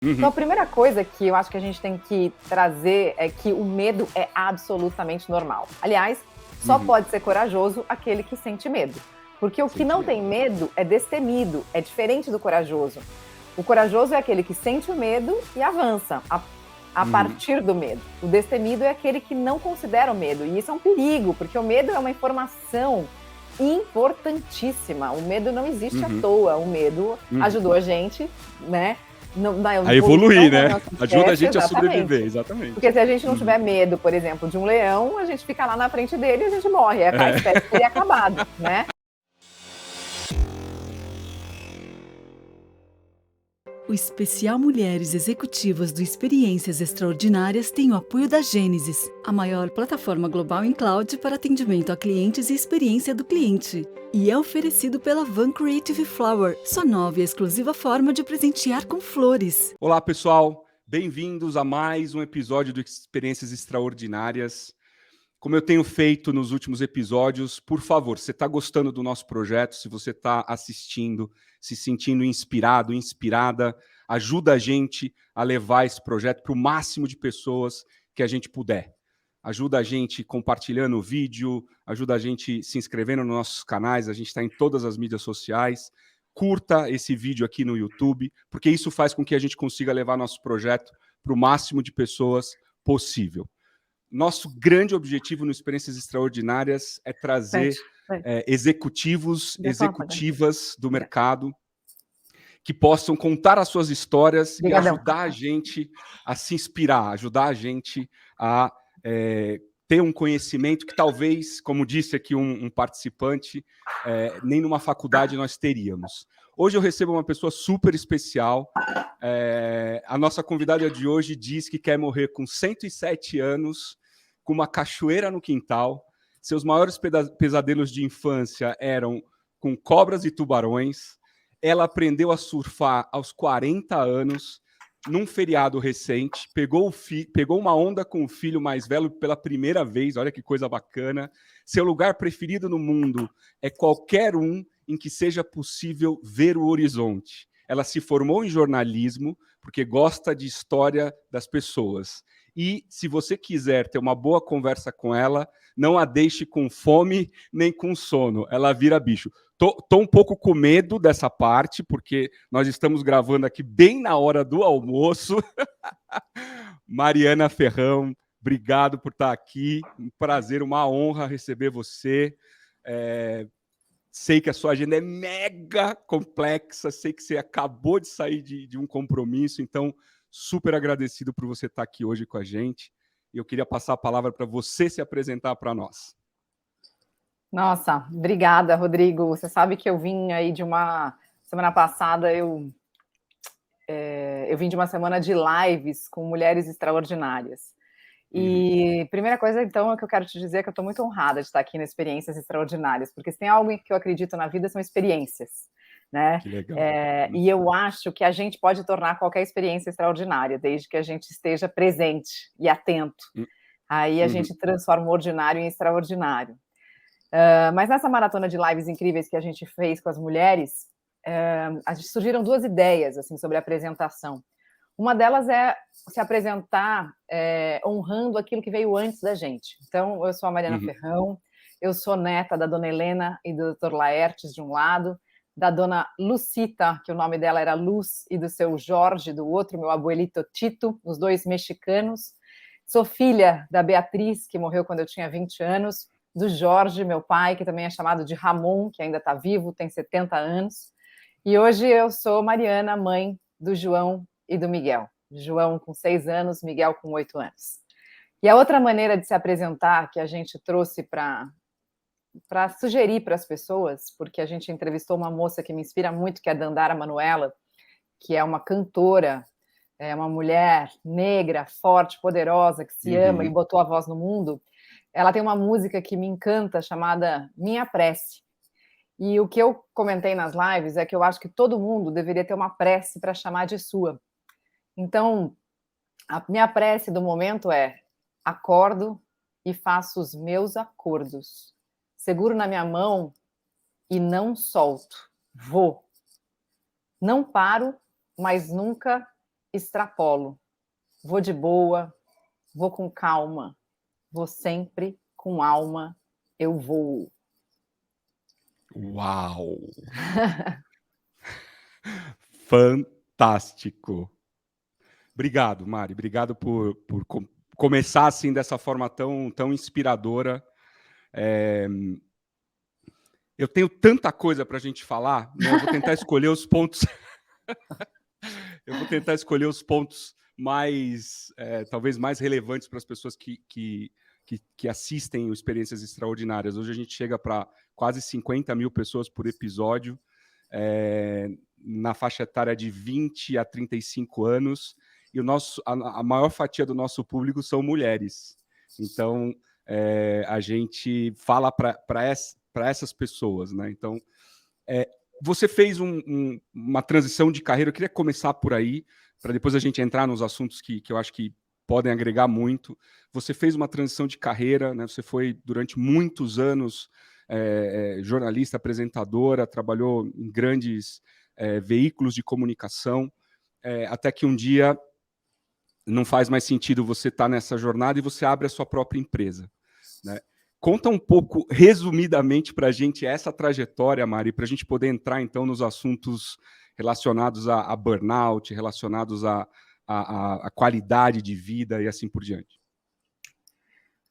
Então, a primeira coisa que eu acho que a gente tem que trazer é que o medo é absolutamente normal. Aliás, só pode ser corajoso aquele que sente medo. Porque o que não tem medo é destemido, é diferente do corajoso. O corajoso é aquele que sente o medo e avança a partir do medo. O destemido é aquele que não considera o medo. E isso é um perigo, porque o medo é uma informação importantíssima. O medo não existe à toa. O medo ajudou a gente, né? A evoluir, né? Ajuda a espécie, gente a exatamente. sobreviver, exatamente. Porque se a gente não tiver medo, por exemplo, de um leão, a gente fica lá na frente dele e a gente morre. A espécie teria acabado, né? O especial Mulheres Executivas do Experiências Extraordinárias tem o apoio da Gênesis, a maior plataforma global em cloud para atendimento a clientes e experiência do cliente. E é oferecido pela Van Creative Flower, sua nova e exclusiva forma de presentear com flores. Olá, pessoal. Bem-vindos a mais um episódio do Experiências Extraordinárias. Como eu tenho feito nos últimos episódios, por favor, se você está gostando do nosso projeto, se você está assistindo, se sentindo inspirado, inspirada, ajuda a gente a levar esse projeto para o máximo de pessoas que a gente puder. Ajuda a gente compartilhando o vídeo, ajuda a gente se inscrevendo nos nossos canais, a gente está em todas as mídias sociais. Curta esse vídeo aqui no YouTube, porque isso faz com que a gente consiga levar nosso projeto para o máximo de pessoas possível. Nosso grande objetivo no Experiências Extraordinárias é trazer executivos, executivas do mercado que possam contar as suas histórias e ajudar a gente a se inspirar, ajudar a gente a ter um conhecimento que talvez, como disse aqui um participante, nem numa faculdade nós teríamos. Hoje eu recebo uma pessoa super especial. A nossa convidada de hoje diz que quer morrer com 107 anos, com uma cachoeira no quintal. Seus maiores pesadelos de infância eram com cobras e tubarões. Ela aprendeu a surfar aos 40 anos, num feriado recente, pegou uma onda com o filho mais velho pela primeira vez, olha que coisa bacana. Seu lugar preferido no mundo é qualquer um em que seja possível ver o horizonte. Ela se formou em jornalismo porque gosta de história das pessoas. E se você quiser ter uma boa conversa com ela, não a deixe com fome nem com sono. Ela vira bicho. Tô um pouco com medo dessa parte, porque nós estamos gravando aqui bem na hora do almoço. Mariana Ferrão, obrigado por estar aqui. Um prazer, uma honra receber você. Sei que a sua agenda é mega complexa, sei que você acabou de sair de um compromisso, então super agradecido por você estar aqui hoje com a gente. E eu queria passar a palavra para você se apresentar para nós. Nossa, obrigada, Rodrigo. Você sabe que eu vim aí de uma... Semana passada eu vim de uma semana de lives com mulheres extraordinárias. E primeira coisa, então, é que eu quero te dizer que eu estou muito honrada de estar aqui nas Experiências Extraordinárias, porque se tem algo que eu acredito na vida são experiências, né? Que legal. E eu acho que a gente pode tornar qualquer experiência extraordinária, desde que a gente esteja presente e atento. Aí a gente transforma o ordinário em extraordinário. Mas nessa maratona de lives incríveis que a gente fez com as mulheres, surgiram duas ideias assim, sobre a apresentação. Uma delas é se apresentar honrando aquilo que veio antes da gente. Então, eu sou a Mariana Ferrão, eu sou neta da dona Helena e do Dr. Laertes, de um lado, da dona Lucita, que o nome dela era Luz, e do seu Jorge, do outro, meu abuelito Tito, os dois mexicanos. Sou filha da Beatriz, que morreu quando eu tinha 20 anos, do Jorge, meu pai, que também é chamado de Ramon, que ainda está vivo, tem 70 anos. E hoje eu sou Mariana, mãe do João e do Miguel. João com 6 anos, Miguel com 8 anos. E a outra maneira de se apresentar que a gente trouxe para sugerir para as pessoas, porque a gente entrevistou uma moça que me inspira muito, que é a Dandara Manuela, que é uma cantora, é uma mulher negra, forte, poderosa, que se ama e botou a voz no mundo. Ela tem uma música que me encanta, chamada Minha Prece. E o que eu comentei nas lives é que eu acho que todo mundo deveria ter uma prece para chamar de sua. Então, a minha prece do momento é: acordo e faço os meus acordos. Seguro na minha mão e não solto. Vou. Não paro, mas nunca extrapolo. Vou de boa, vou com calma, vou sempre com alma, eu vou. Uau! Fantástico! Obrigado, Mari. Obrigado por começar assim dessa forma tão inspiradora. Eu tenho tanta coisa para a gente falar, né? Eu vou tentar escolher os pontos. Eu vou tentar escolher os pontos mais, talvez mais relevantes para as pessoas que assistem o Experiências Extraordinárias. Hoje a gente chega para quase 50 mil pessoas por episódio, na faixa etária de 20 a 35 anos, e a maior fatia do nosso público são mulheres. Então, a gente fala para essas pessoas, né? Então, você fez uma transição de carreira. Eu queria começar por aí, para depois a gente entrar nos assuntos que eu acho que podem agregar muito. Você fez uma transição de carreira, né? Você foi, durante muitos anos, jornalista, apresentadora, trabalhou em grandes veículos de comunicação, até que um dia não faz mais sentido você estar nessa jornada e você abre a sua própria empresa, né? Conta um pouco, resumidamente, para a gente essa trajetória, Mari, para a gente poder entrar, então, nos assuntos relacionados a burnout, relacionados a qualidade de vida e assim por diante.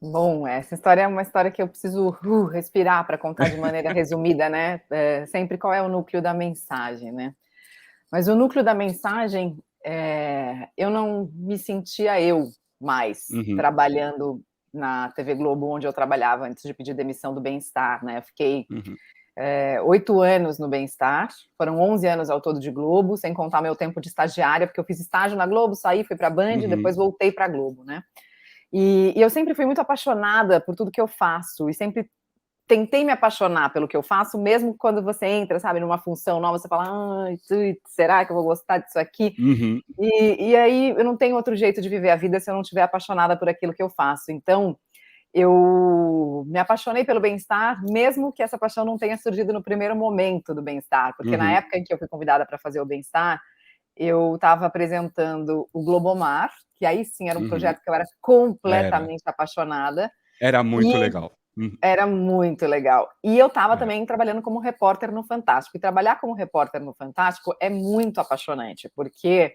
Bom, essa história é uma história que eu preciso respirar para contar de maneira resumida, né? Sempre qual é o núcleo da mensagem, né? Mas o núcleo da mensagem, eu não me sentia eu mais trabalhando na TV Globo, onde eu trabalhava antes de pedir demissão do Bem-Estar, né? Eu fiquei 8 anos no Bem-Estar, foram 11 anos ao todo de Globo, sem contar meu tempo de estagiária, porque eu fiz estágio na Globo, saí, fui para a Band, depois voltei para a Globo, né? E eu sempre fui muito apaixonada por tudo que eu faço, e sempre tentei me apaixonar pelo que eu faço, mesmo quando você entra, sabe, numa função nova, você fala, será que eu vou gostar disso aqui? E aí eu não tenho outro jeito de viver a vida se eu não estiver apaixonada por aquilo que eu faço. Então, eu me apaixonei pelo Bem-Estar, mesmo que essa paixão não tenha surgido no primeiro momento do Bem-Estar, porque na época em que eu fui convidada para fazer o Bem-Estar, eu estava apresentando o Globomar, que aí sim era um projeto que eu era completamente apaixonada. Era muito legal. Era muito legal. E eu estava também trabalhando como repórter no Fantástico. E trabalhar como repórter no Fantástico é muito apaixonante, porque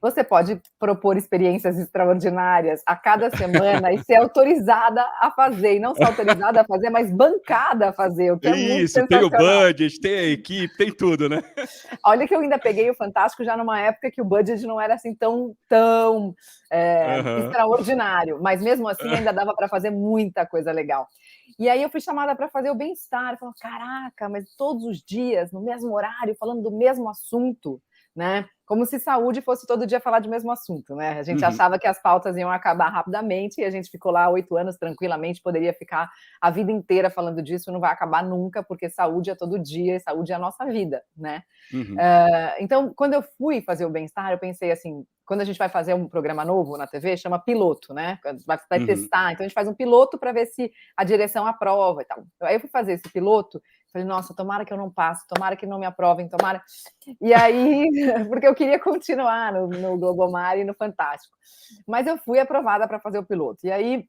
você pode propor experiências extraordinárias a cada semana e ser autorizada a fazer. E não só autorizada a fazer, mas bancada a fazer, o que é muito sensacional. Tem o budget, tem a equipe, tem tudo, né? Olha que eu ainda peguei o Fantástico já numa época que o budget não era assim tão extraordinário. Mas mesmo assim ainda dava para fazer muita coisa legal. E aí eu fui chamada para fazer o Bem-Estar. Falei, caraca, mas todos os dias, no mesmo horário, falando do mesmo assunto, né? Como se saúde fosse todo dia falar do mesmo assunto, né? A gente achava que as pautas iam acabar rapidamente e a gente ficou lá 8 anos tranquilamente, poderia ficar a vida inteira falando disso, não vai acabar nunca, porque saúde é todo dia e saúde é a nossa vida, né? Então, quando eu fui fazer o Bem-Estar, eu pensei assim, quando a gente vai fazer um programa novo na TV, chama piloto, né? Vai testar, então a gente faz um piloto para ver se a direção aprova e tal. Aí eu fui fazer esse piloto, falei, nossa, tomara que eu não passe, tomara que não me aprovem, tomara... E aí, porque eu queria continuar no Globomar e no Fantástico. Mas eu fui aprovada para fazer o piloto. E aí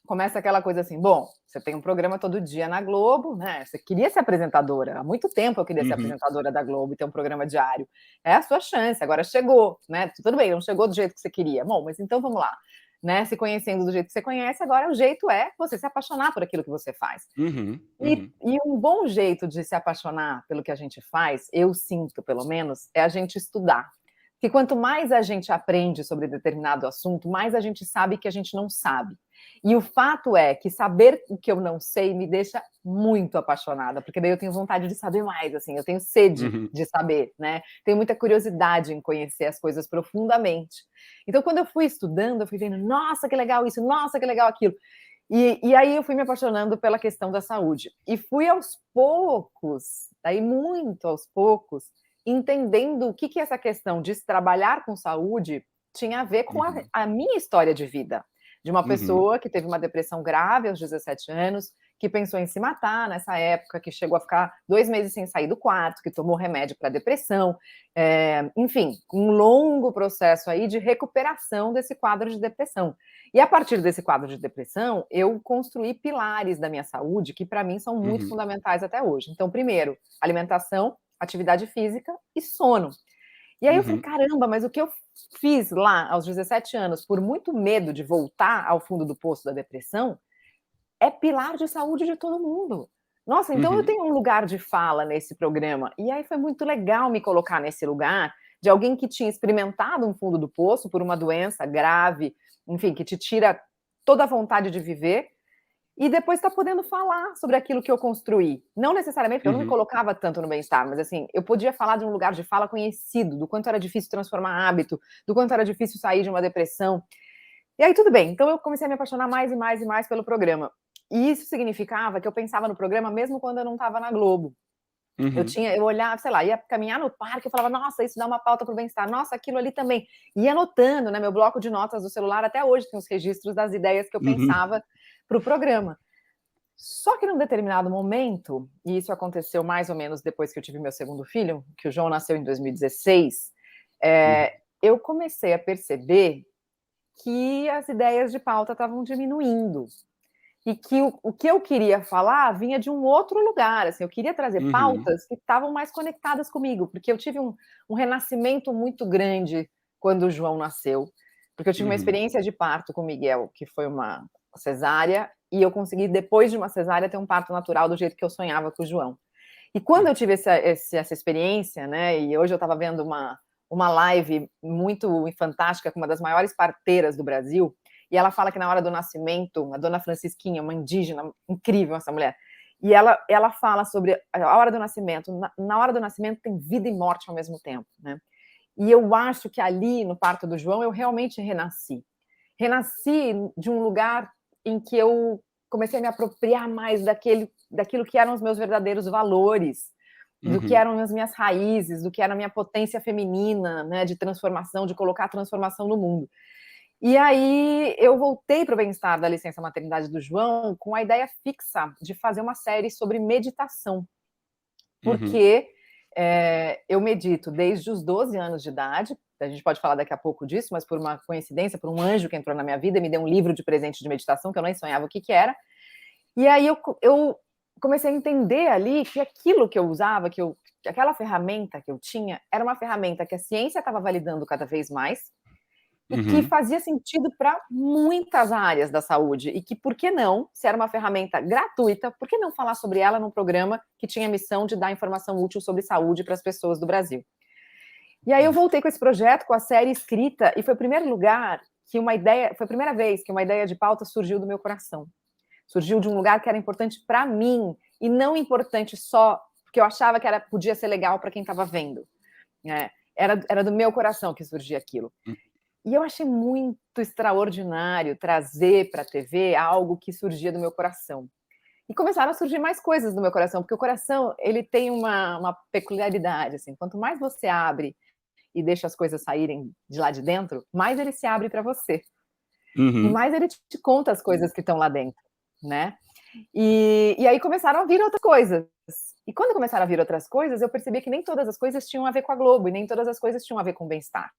começa aquela coisa assim, bom, você tem um programa todo dia na Globo, né? Você queria ser apresentadora, há muito tempo eu queria ser apresentadora da Globo e ter um programa diário. É a sua chance, agora chegou, né? Tudo bem, não chegou do jeito que você queria. Bom, mas então vamos lá. Né, se conhecendo do jeito que você conhece, agora o jeito é você se apaixonar por aquilo que você faz. E um bom jeito de se apaixonar pelo que a gente faz, eu sinto pelo menos, é a gente estudar. Porque quanto mais a gente aprende sobre determinado assunto, mais a gente sabe que a gente não sabe. E o fato é que saber o que eu não sei me deixa muito apaixonada, porque daí eu tenho vontade de saber mais, assim, eu tenho sede de saber, né? Tenho muita curiosidade em conhecer as coisas profundamente. Então, quando eu fui estudando, eu fui vendo, nossa, que legal isso, nossa, que legal aquilo. E aí eu fui me apaixonando pela questão da saúde. E fui aos poucos, aí muito aos poucos, entendendo o que essa questão de trabalhar com saúde tinha a ver com a minha história de vida. De uma pessoa que teve uma depressão grave aos 17 anos, que pensou em se matar nessa época, que chegou a ficar 2 meses sem sair do quarto, que tomou remédio para depressão, enfim, um longo processo aí de recuperação desse quadro de depressão. E a partir desse quadro de depressão, eu construí pilares da minha saúde que para mim são muito fundamentais até hoje. Então, primeiro, alimentação, atividade física e sono. E aí eu falei, caramba, mas o que eu fiz lá aos 17 anos, por muito medo de voltar ao fundo do poço da depressão, é pilar de saúde de todo mundo. Nossa, então eu tenho um lugar de fala nesse programa. E aí foi muito legal me colocar nesse lugar de alguém que tinha experimentado um fundo do poço por uma doença grave, enfim, que te tira toda a vontade de viver, e depois está podendo falar sobre aquilo que eu construí. Não necessariamente, porque eu não me colocava tanto no bem-estar, mas assim, eu podia falar de um lugar de fala conhecido, do quanto era difícil transformar hábito, do quanto era difícil sair de uma depressão. E aí tudo bem, então eu comecei a me apaixonar mais e mais e mais pelo programa. E isso significava que eu pensava no programa mesmo quando eu não estava na Globo. Eu olhava, sei lá, ia caminhar no parque, eu falava, nossa, isso dá uma pauta para o bem-estar, nossa, aquilo ali também. Ia anotando, né, meu bloco de notas do celular, até hoje tem os registros das ideias que eu pensava para o programa. Só que num determinado momento, e isso aconteceu mais ou menos depois que eu tive meu segundo filho, que o João nasceu em 2016, eu comecei a perceber que as ideias de pauta estavam diminuindo. E que o que eu queria falar vinha de um outro lugar, assim, eu queria trazer pautas que estavam mais conectadas comigo, porque eu tive um renascimento muito grande quando o João nasceu, porque eu tive uma experiência de parto com o Miguel, que foi uma cesárea, e eu consegui, depois de uma cesárea, ter um parto natural do jeito que eu sonhava com o João. E quando eu tive essa experiência, né, e hoje eu estava vendo uma live muito fantástica com uma das maiores parteiras do Brasil, e ela fala que na hora do nascimento, a dona Francisquinha, uma indígena, incrível essa mulher, e ela fala sobre a hora do nascimento. Na hora do nascimento tem vida e morte ao mesmo tempo, né? E eu acho que ali, no parto do João, eu realmente renasci. Renasci de um lugar em que eu comecei a me apropriar mais daquilo que eram os meus verdadeiros valores, do que eram as minhas raízes, do que era a minha potência feminina, né, de transformação, de colocar a transformação no mundo. E aí eu voltei para o bem-estar da licença maternidade do João com a ideia fixa de fazer uma série sobre meditação. Porque eu medito desde os 12 anos de idade, a gente pode falar daqui a pouco disso, mas por uma coincidência, por um anjo que entrou na minha vida e me deu um livro de presente de meditação, que eu nem sonhava o que era. E aí eu comecei a entender ali que aquilo que eu usava, aquela ferramenta que eu tinha, era uma ferramenta que a ciência estava validando cada vez mais, e que fazia sentido para muitas áreas da saúde, e que, por que não, se era uma ferramenta gratuita, por que não falar sobre ela num programa que tinha a missão de dar informação útil sobre saúde para as pessoas do Brasil? E aí eu voltei com esse projeto, com a série escrita, e foi o primeiro lugar que foi a primeira vez que uma ideia de pauta surgiu do meu coração. Surgiu de um lugar que era importante para mim, e não importante só porque eu achava que podia ser legal para quem estava vendo. Era do meu coração que surgia aquilo. E eu achei muito extraordinário trazer para a TV algo que surgia do meu coração. E começaram a surgir mais coisas do meu coração, porque o coração, ele tem uma peculiaridade, assim, quanto mais você abre e deixa as coisas saírem de lá de dentro, mais ele se abre para você. E mais ele te conta as coisas que estão lá dentro, né? E aí começaram a vir outras coisas. E quando começaram a vir outras coisas, eu percebi que nem todas as coisas tinham a ver com a Globo, e nem todas as coisas tinham a ver com o bem-estar.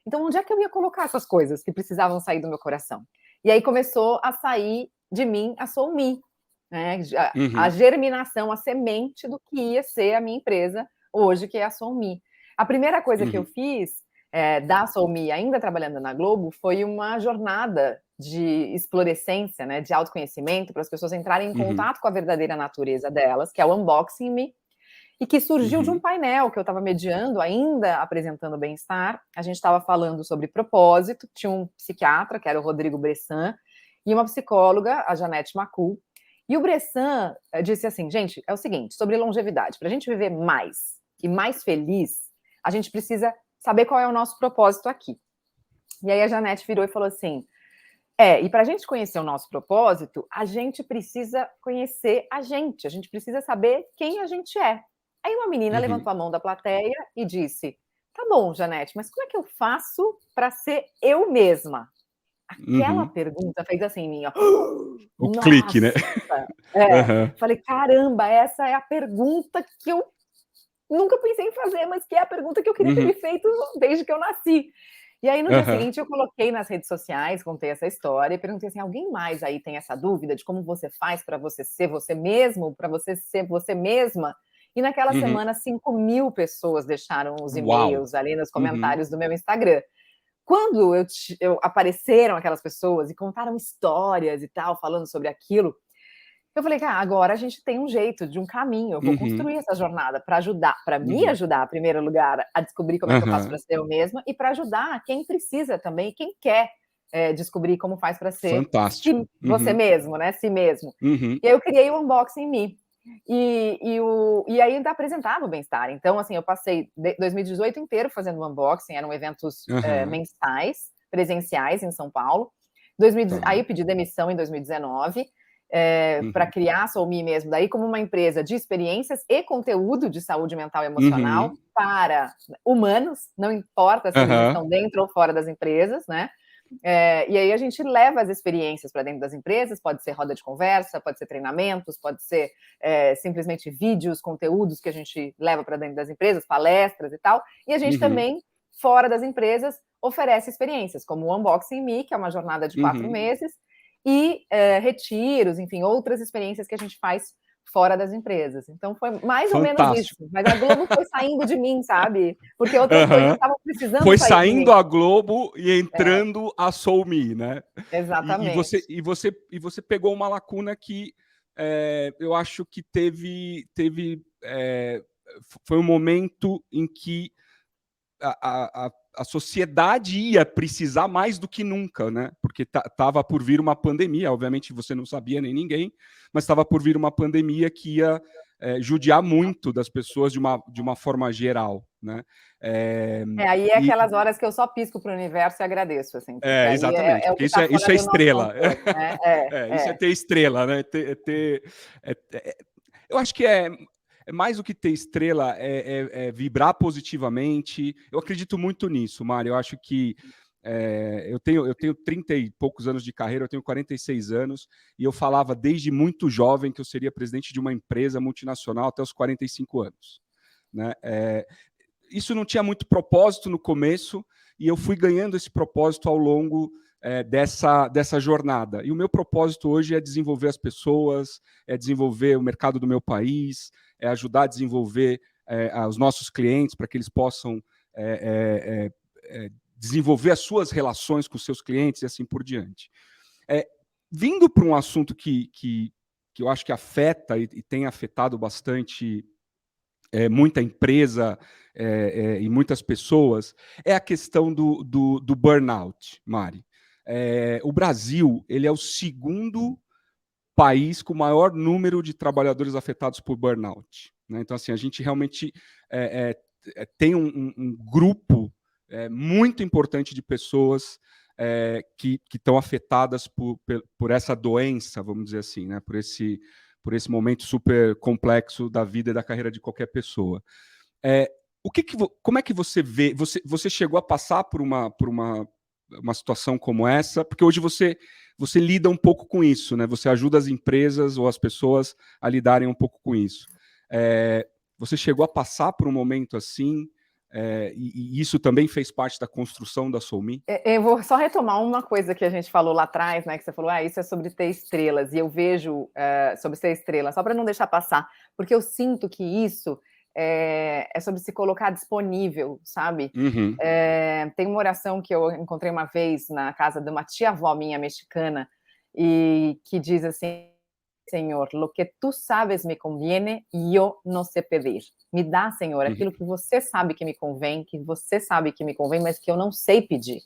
Então, onde é que eu ia colocar essas coisas que precisavam sair do meu coração? E aí começou a sair de mim a Soulme, né? A germinação, a semente do que ia ser a minha empresa hoje, que é a Soulme. A primeira coisa que eu fiz da Soulme, ainda trabalhando na Globo, foi uma jornada de explorescência, né, de autoconhecimento, para as pessoas entrarem em contato com a verdadeira natureza delas, que é o Unboxing Me, e que surgiu de um painel que eu estava mediando, ainda apresentando bem-estar. A gente estava falando sobre propósito, tinha um psiquiatra, que era o Rodrigo Bressan, e uma psicóloga, a Janete Macul. E o Bressan disse assim, gente, é o seguinte, sobre longevidade, para a gente viver mais e mais feliz, a gente precisa saber qual é o nosso propósito aqui. E aí a Janete virou e falou assim, e para a gente conhecer o nosso propósito, a gente precisa conhecer a gente precisa saber quem a gente é. Aí uma menina levantou a mão da plateia e disse, tá bom, Janete, mas como é que eu faço para ser eu mesma? Aquela pergunta fez assim em mim, ó. O clique, né? Falei, caramba, essa é a pergunta que eu nunca pensei em fazer, mas que é a pergunta que eu queria ter me feito desde que eu nasci. E aí, no dia seguinte, eu coloquei nas redes sociais, contei essa história e perguntei assim, alguém mais aí tem essa dúvida de como você faz para você ser você mesmo, para você ser você mesma? E naquela semana, 5.000 pessoas deixaram os e-mails ali nos comentários do meu Instagram. Quando apareceram aquelas pessoas e contaram histórias e tal, falando sobre aquilo, eu falei, cara, agora a gente tem um jeito, de um caminho, eu vou construir essa jornada para ajudar, para me ajudar, em primeiro lugar, a descobrir como é que eu faço para ser eu mesma e para ajudar quem precisa também, quem quer descobrir como faz para ser você mesmo, né? Si mesmo. E aí eu criei o Unboxing Me. E aí ainda apresentava o bem-estar. Então, assim, eu passei 2018 inteiro fazendo unboxing, eram eventos mensais, presenciais em São Paulo. Aí eu pedi demissão em 2019 para criar a Soul Me mesmo, daí como uma empresa de experiências e conteúdo de saúde mental e emocional para humanos, não importa se eles estão dentro ou fora das empresas, né? E aí a gente leva as experiências para dentro das empresas, pode ser roda de conversa, pode ser treinamentos, pode ser simplesmente vídeos, conteúdos que a gente leva para dentro das empresas, palestras e tal, e a gente também, fora das empresas, oferece experiências, como o Unboxing Me, que é uma jornada de 4 meses, e retiros, enfim, outras experiências que a gente faz fora das empresas. Então foi mais ou menos isso. Mas a Globo foi saindo de mim, sabe? Porque outras coisas estavam precisando foi sair saindo de mim. a Globo e entrando a Soul Me, né? Exatamente. E você pegou uma lacuna que eu acho que foi um momento em que a sociedade ia precisar mais do que nunca, né? Porque estava por vir uma pandemia, obviamente você não sabia nem ninguém, mas estava por vir uma pandemia que ia judiar muito das pessoas de uma forma geral, né? Aí é aquelas horas que eu só pisco para o universo e agradeço, assim. Exatamente, é o porque que tá isso é estrela. Isso é ter estrela, né? Eu acho que mais do que ter estrela, é vibrar positivamente. Eu acredito muito nisso, Mário. Eu acho que eu tenho 30 e poucos anos de carreira, eu tenho 46 anos, e eu falava desde muito jovem que eu seria presidente de uma empresa multinacional até os 45 anos. Né? Isso não tinha muito propósito no começo, e eu fui ganhando esse propósito ao longo dessa jornada. E o meu propósito hoje é desenvolver as pessoas, é desenvolver o mercado do meu país, é ajudar a desenvolver os nossos clientes para que eles possam desenvolver as suas relações com os seus clientes e assim por diante. Vindo para um assunto que eu acho que afeta e tem afetado bastante muita empresa e muitas pessoas, é a questão do burnout, Mari. O Brasil, ele é o segundo país com o maior número de trabalhadores afetados por burnout. Né? Então, assim, a gente realmente tem um grupo muito importante de pessoas que estão afetadas por essa doença, vamos dizer assim, né? Por esse momento super complexo da vida e da carreira de qualquer pessoa. Como é que você vê? Você chegou a passar por uma situação como essa? Porque hoje você lida um pouco com isso, né? Você ajuda as empresas ou as pessoas a lidarem um pouco com isso. Você chegou a passar por um momento assim? E isso também fez parte da construção da Soul Me? Eu vou só retomar uma coisa que a gente falou lá atrás, né? Que você falou, isso é sobre ter estrelas. E eu vejo sobre ser estrela, só para não deixar passar, porque eu sinto que isso é sobre se colocar disponível, sabe? Tem uma oração que eu encontrei uma vez na casa de uma tia-avó minha mexicana, e que diz assim: Senhor, lo que tu sabes me conviene, yo no sé pedir. Me dá, Senhor, aquilo que você sabe que me convém, mas que eu não sei pedir.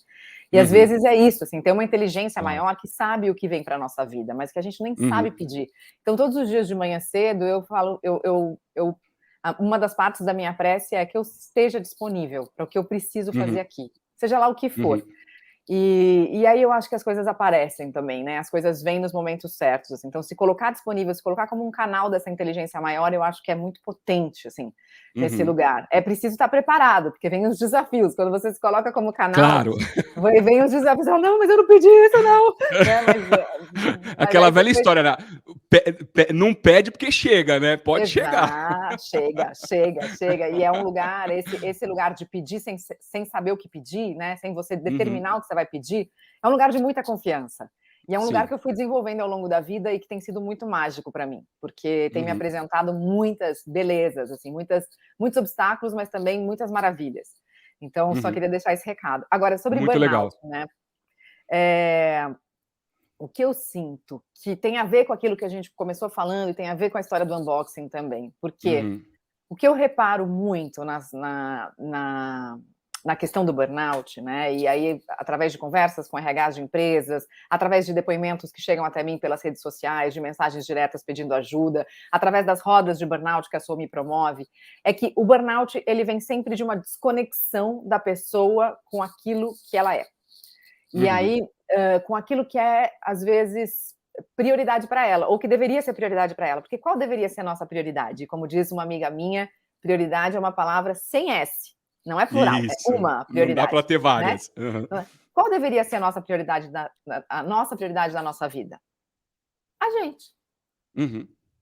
E às vezes é isso, assim, tem uma inteligência maior que sabe o que vem para a nossa vida, mas que a gente nem sabe pedir. Então, todos os dias de manhã cedo, eu falo, uma das partes da minha prece é que eu esteja disponível para o que eu preciso fazer aqui, seja lá o que for. E aí eu acho que as coisas aparecem também, né? As coisas vêm nos momentos certos, assim. Então, se colocar disponível, se colocar como um canal dessa inteligência maior, eu acho que é muito potente, assim, nesse lugar. É preciso estar preparado, porque vem os desafios. Quando você se coloca como canal, Claro. vem os desafios. Não, mas eu não pedi isso, não. Né? Aquela velha história, né? Não pede porque chega, né? Pode chegar. Chega. E é um lugar, esse lugar de pedir sem saber o que pedir, né? Sem você determinar o que você vai pedir, é um lugar de muita confiança. E é um lugar que eu fui desenvolvendo ao longo da vida e que tem sido muito mágico para mim, porque tem me apresentado muitas belezas, assim, muitos obstáculos, mas também muitas maravilhas. Então, só queria deixar esse recado. Agora, sobre muito burnout, legal. né? O que eu sinto que tem a ver com aquilo que a gente começou falando e tem a ver com a história do unboxing também, porque o que eu reparo muito na questão do burnout, né? E aí, através de conversas com RHs de empresas, através de depoimentos que chegam até mim pelas redes sociais, de mensagens diretas pedindo ajuda, através das rodas de burnout que a SOMI promove, é que o burnout, ele vem sempre de uma desconexão da pessoa com aquilo que ela é. E aí, com aquilo que é, às vezes, prioridade para ela, ou que deveria ser prioridade para ela. Porque qual deveria ser a nossa prioridade? Como diz uma amiga minha, prioridade é uma palavra sem S. Não é plural, Isso. É uma prioridade. Não dá para ter várias. Né? Qual deveria ser a nossa prioridade, a nossa prioridade da nossa vida? A gente.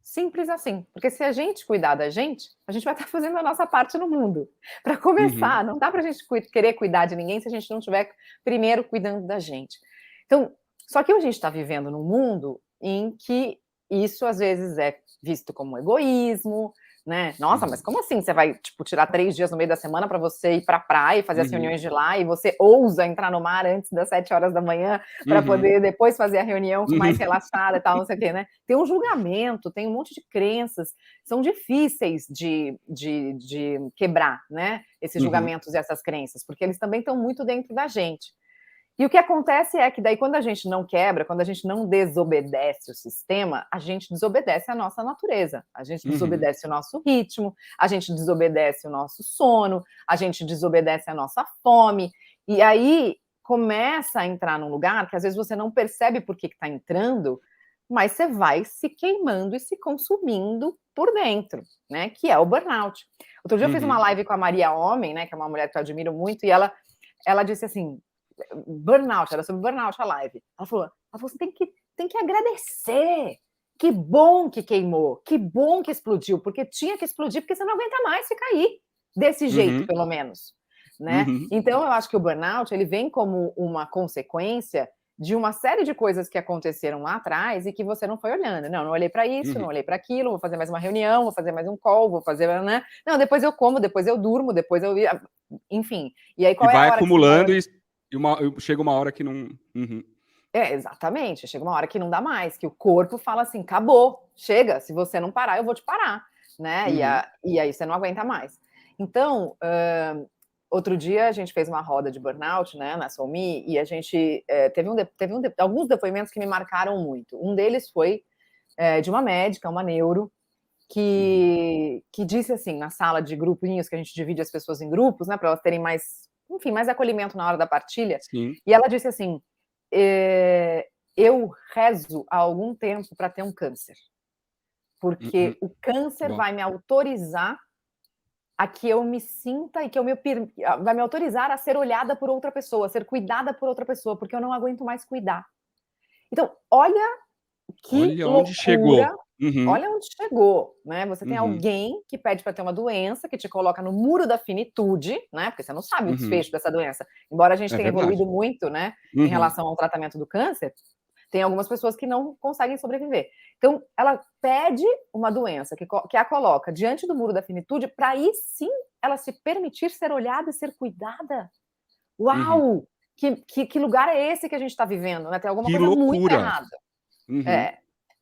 Simples assim. Porque se a gente cuidar da gente vai estar fazendo a nossa parte no mundo. Para começar, não dá para a gente querer cuidar de ninguém se a gente não estiver primeiro cuidando da gente. Então, só que a gente está vivendo num mundo em que isso às vezes é visto como egoísmo, né? Nossa, mas como assim? Você vai, tipo, tirar 3 dias no meio da semana para você ir para a praia e fazer as reuniões de lá e você ousa entrar no mar antes das 7 horas da manhã para poder depois fazer a reunião mais relaxada e tal, não sei o quê, né? Tem um julgamento, tem um monte de crenças, são difíceis de quebrar, né? Esses julgamentos e essas crenças, porque eles também estão muito dentro da gente. E o que acontece é que daí quando a gente não quebra, quando a gente não desobedece o sistema, a gente desobedece a nossa natureza, a gente desobedece o nosso ritmo, a gente desobedece o nosso sono, a gente desobedece a nossa fome, e aí começa a entrar num lugar que às vezes você não percebe por que está entrando, mas você vai se queimando e se consumindo por dentro, né, que é o burnout. Outro dia eu fiz uma live com a Maria Homem, né, que é uma mulher que eu admiro muito, e ela disse assim, burnout, era sobre burnout a live. Ela falou, você tem que agradecer. Que bom que queimou, que bom que explodiu, porque tinha que explodir, porque você não aguenta mais se cair desse jeito, pelo menos. Né? Então, eu acho que o burnout ele vem como uma consequência de uma série de coisas que aconteceram lá atrás e que você não foi olhando. Não olhei para isso, não olhei para aquilo, vou fazer mais uma reunião, vou fazer mais um call, vou fazer... Né? Não, depois eu como, depois eu durmo, depois eu... Enfim. E aí, qual é a hora acumulando e chega uma hora que não... Exatamente. Chega uma hora que não dá mais, que o corpo fala assim, acabou, chega, se você não parar, eu vou te parar, né? E aí você não aguenta mais. Então, outro dia a gente fez uma roda de burnout, né, na SOMI, e a gente teve alguns depoimentos que me marcaram muito. Um deles foi de uma médica, uma neuro, que disse assim, na sala de grupinhos, que a gente divide as pessoas em grupos, né, para elas terem mais acolhimento na hora da partilha. Sim. E ela disse assim, eu rezo há algum tempo para ter um câncer, porque o câncer vai me autorizar a que eu me sinta e que vai me autorizar a ser olhada por outra pessoa, a ser cuidada por outra pessoa, porque eu não aguento mais cuidar. Então, olha que loucura, onde chegou. Olha onde chegou, né? Você tem alguém que pede para ter uma doença, que te coloca no muro da finitude, né? Porque você não sabe o desfecho dessa doença. Embora a gente tenha evoluído muito, né? Em relação ao tratamento do câncer, tem algumas pessoas que não conseguem sobreviver. Então, ela pede uma doença que a coloca diante do muro da finitude para aí sim ela se permitir ser olhada e ser cuidada. Uau! Que lugar é esse que a gente está vivendo, né? Tem alguma coisa muito errada.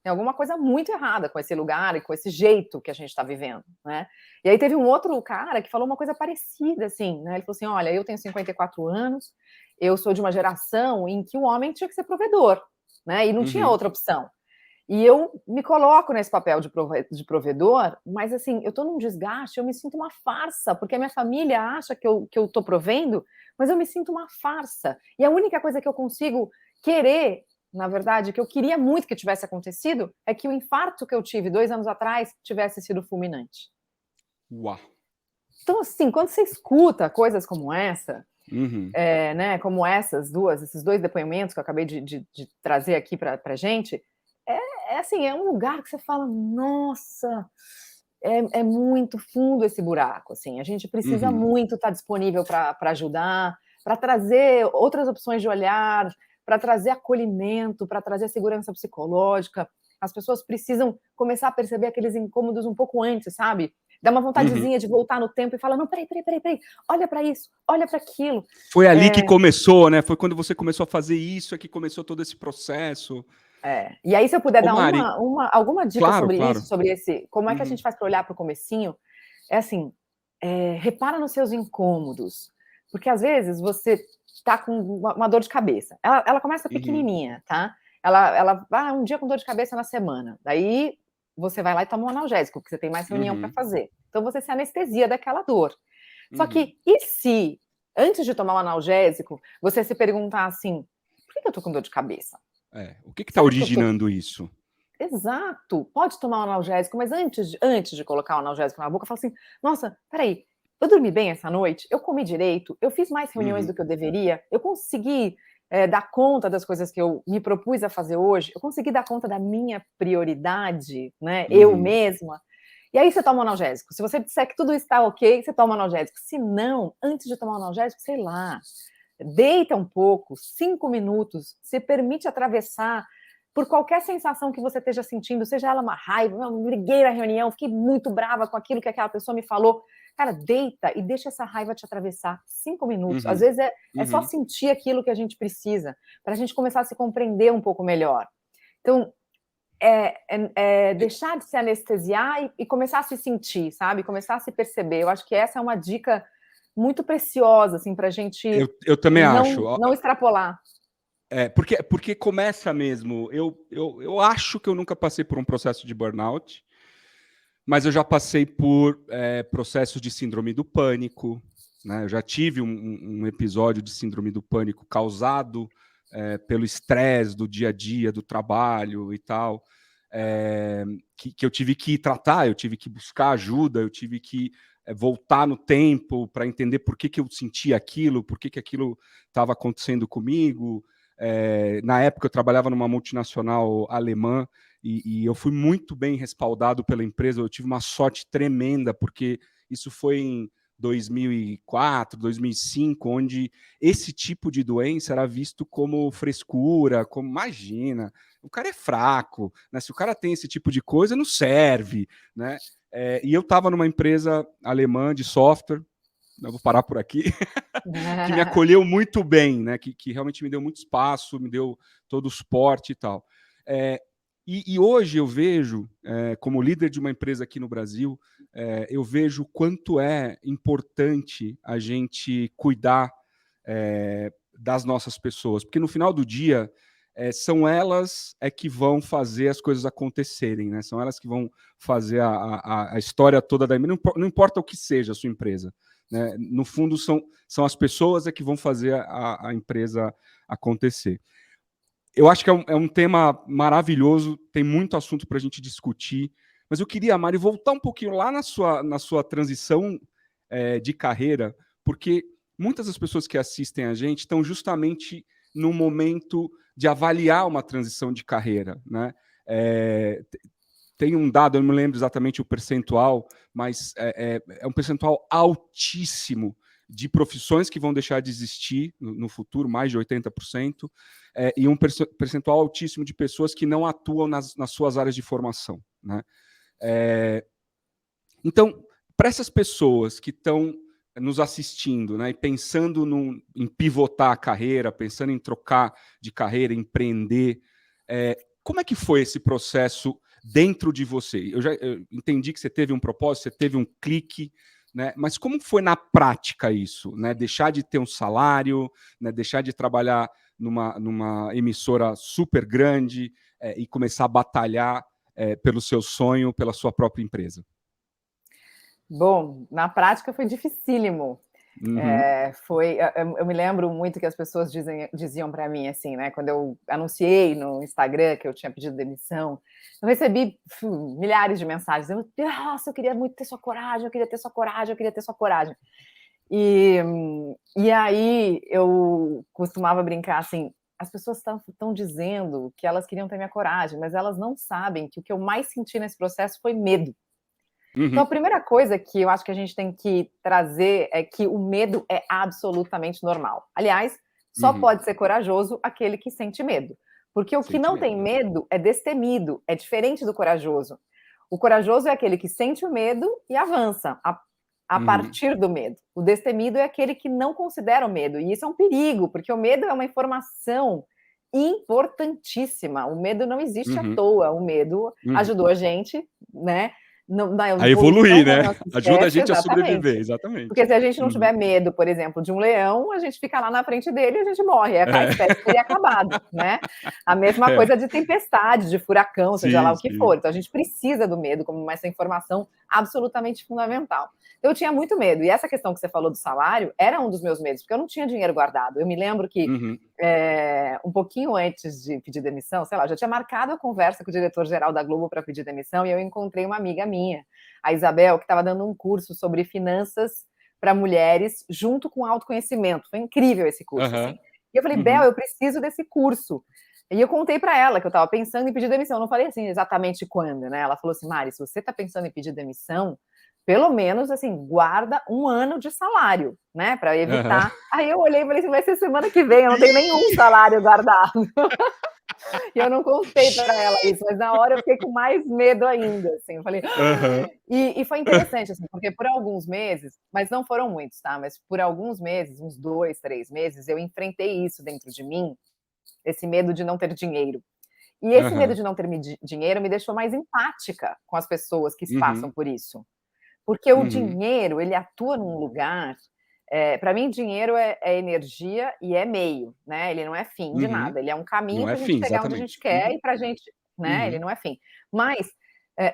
Tem alguma coisa muito errada com esse lugar e com esse jeito que a gente está vivendo, né? E aí teve um outro cara que falou uma coisa parecida, assim, né? Ele falou assim, olha, eu tenho 54 anos, eu sou de uma geração em que o homem tinha que ser provedor, né? E não tinha outra opção. E eu me coloco nesse papel de provedor, mas assim, eu estou num desgaste, eu me sinto uma farsa, porque a minha família acha que eu estou provendo, mas eu me sinto uma farsa. E a única coisa que eu consigo querer, na verdade, que eu queria muito que tivesse acontecido, é que o infarto que eu tive 2 anos atrás tivesse sido fulminante. Uau! Então, assim, quando você escuta coisas como essa, Uhum. né, como esses 2 depoimentos que eu acabei de trazer aqui para a gente, assim, é um lugar que você fala, nossa, é muito fundo esse buraco, assim, a gente precisa Uhum. muito estar disponível para ajudar, para trazer outras opções de olhar, para trazer acolhimento, para trazer segurança psicológica. As pessoas precisam começar a perceber aqueles incômodos um pouco antes, sabe? Dá uma Uhum. vontadezinha de voltar no tempo e falar, não, peraí, olha para isso, olha para aquilo. Foi ali que começou, né? Foi quando você começou a fazer isso, é que começou todo esse processo. E aí, se eu puder Ô, dar Mari, alguma dica claro, sobre claro. isso, sobre esse, como é que a Uhum. gente faz para olhar para o comecinho, é assim, repara nos seus incômodos, porque às vezes você tá com uma dor de cabeça, ela começa pequenininha, tá? Ela vai um dia com dor de cabeça na semana, daí você vai lá e toma um analgésico, porque você tem mais reunião para Uhum. fazer. Então você se anestesia daquela dor. Só Uhum. que, e se, antes de tomar o analgésico, você se perguntar assim, por que eu tô com dor de cabeça? O que está Será que eu tô... originando isso? Exato, pode tomar um analgésico, mas antes de colocar o analgésico na boca, fala assim, nossa, peraí, eu dormi bem essa noite? Eu comi direito? Eu fiz mais reuniões do que eu deveria? Eu consegui dar conta das coisas que eu me propus a fazer hoje? Eu consegui dar conta da minha prioridade, né? Eu Uhum. mesma? E aí você toma um analgésico. Se você disser que tudo está ok, você toma um analgésico. Se não, antes de tomar um analgésico, sei lá, deita um pouco, 5 minutos, se permite atravessar por qualquer sensação que você esteja sentindo, seja ela uma raiva, eu briguei na reunião, fiquei muito brava com aquilo que aquela pessoa me falou. Cara, deita e deixa essa raiva te atravessar 5 minutos. Às vezes é só sentir aquilo que a gente precisa, para a gente começar a se compreender um pouco melhor. Então, deixar de se anestesiar e começar a se sentir, sabe? Começar a se perceber. Eu acho que essa é uma dica muito preciosa, assim, para a gente Eu também acho. não extrapolar. Porque começa mesmo. Eu acho que eu nunca passei por um processo de burnout, mas eu já passei por processo de síndrome do pânico, né? Eu já tive um episódio de síndrome do pânico causado pelo estresse do dia a dia, do trabalho e tal, que eu tive que tratar, eu tive que buscar ajuda, eu tive que voltar no tempo para entender por que eu sentia aquilo, por que aquilo estava acontecendo comigo. Na época eu trabalhava numa multinacional alemã e eu fui muito bem respaldado pela empresa, eu tive uma sorte tremenda, porque isso foi em 2004, 2005, onde esse tipo de doença era visto como frescura, como, imagina, o cara é fraco, né? Se o cara tem esse tipo de coisa, não serve, né? E eu estava numa empresa alemã de software, eu vou parar por aqui, que me acolheu muito bem, né? Que realmente me deu muito espaço, me deu todo o suporte e tal. E hoje eu vejo, como líder de uma empresa aqui no Brasil, eu vejo o quanto é importante a gente cuidar das nossas pessoas, porque no final do dia são elas que vão fazer as coisas acontecerem, né? São elas que vão fazer a história toda da empresa, não importa o que seja a sua empresa, né? No fundo, são as pessoas que vão fazer a empresa acontecer. Eu acho que é um tema maravilhoso, tem muito assunto para a gente discutir, mas eu queria, Mari, voltar um pouquinho lá na sua transição de carreira, porque muitas das pessoas que assistem a gente estão justamente no momento de avaliar uma transição de carreira, né? Tem um dado, eu não me lembro exatamente o percentual, mas é um percentual altíssimo de profissões que vão deixar de existir no futuro, mais de 80%, e um percentual altíssimo de pessoas que não atuam nas suas áreas de formação, né? Então, para essas pessoas que estão nos assistindo, né, e pensando em pivotar a carreira, pensando em trocar de carreira, empreender, como é que foi esse processo dentro de você? Eu entendi que você teve um propósito, você teve um clique, né? Mas como foi na prática isso, né? Deixar de ter um salário, né? Deixar de trabalhar numa emissora super grande, e começar a batalhar pelo seu sonho, pela sua própria empresa? Bom, na prática foi dificílimo. Eu me lembro muito que as pessoas diziam para mim assim, né? Quando eu anunciei no Instagram que eu tinha pedido demissão, eu recebi milhares de mensagens. Nossa, eu queria muito ter sua coragem, eu queria ter sua coragem, eu queria ter sua coragem. E aí eu costumava brincar assim, as pessoas estão dizendo que elas queriam ter minha coragem, mas elas não sabem que o que eu mais senti nesse processo foi medo. Então, a primeira coisa que eu acho que a gente tem que trazer é que o medo é absolutamente normal. Aliás, só pode ser corajoso aquele que sente medo. Porque o que não tem medo é destemido, é diferente do corajoso. O corajoso é aquele que sente o medo e avança a partir do medo. O destemido é aquele que não considera o medo. E isso é um perigo, porque o medo é uma informação importantíssima. O medo não existe à toa. O medo ajudou a gente, né? A evoluir, né? Ajuda a gente a sobreviver, exatamente. Porque se a gente não tiver medo, por exemplo, de um leão, a gente fica lá na frente dele e a gente morre. A espécie teria acabado, né? A mesma coisa de tempestade, de furacão, seja lá o que for. Então a gente precisa do medo como essa informação absolutamente fundamental. Eu tinha muito medo. E essa questão que você falou do salário era um dos meus medos, porque eu não tinha dinheiro guardado. Eu me lembro que um pouquinho antes de pedir demissão, sei lá, eu já tinha marcado a conversa com o diretor-geral da Globo para pedir demissão e eu encontrei uma amiga minha, a Isabel, que estava dando um curso sobre finanças para mulheres junto com autoconhecimento. Foi incrível esse curso, assim. E eu falei, Bel, eu preciso desse curso. E eu contei para ela que eu estava pensando em pedir demissão. Eu não falei assim exatamente quando, né? Ela falou assim, Mari, se você está pensando em pedir demissão, pelo menos, assim, guarda 1 ano de salário, né, para evitar. Aí eu olhei e falei assim, vai ser semana que vem, eu não tenho nenhum salário guardado. E eu não contei para ela isso, mas na hora eu fiquei com mais medo ainda, assim, eu falei... E foi interessante, assim, porque por alguns meses, mas não foram muitos, tá, mas por alguns meses, uns 2, 3 meses, eu enfrentei isso dentro de mim, esse medo de não ter dinheiro. E esse medo de não ter dinheiro me deixou mais empática com as pessoas que passam por isso. Porque o dinheiro, ele atua num lugar... para mim, dinheiro é energia e é meio, né? Ele não é fim de nada, ele é um caminho para a gente chegar onde a gente quer e para a gente... né? Ele não é fim. Mas,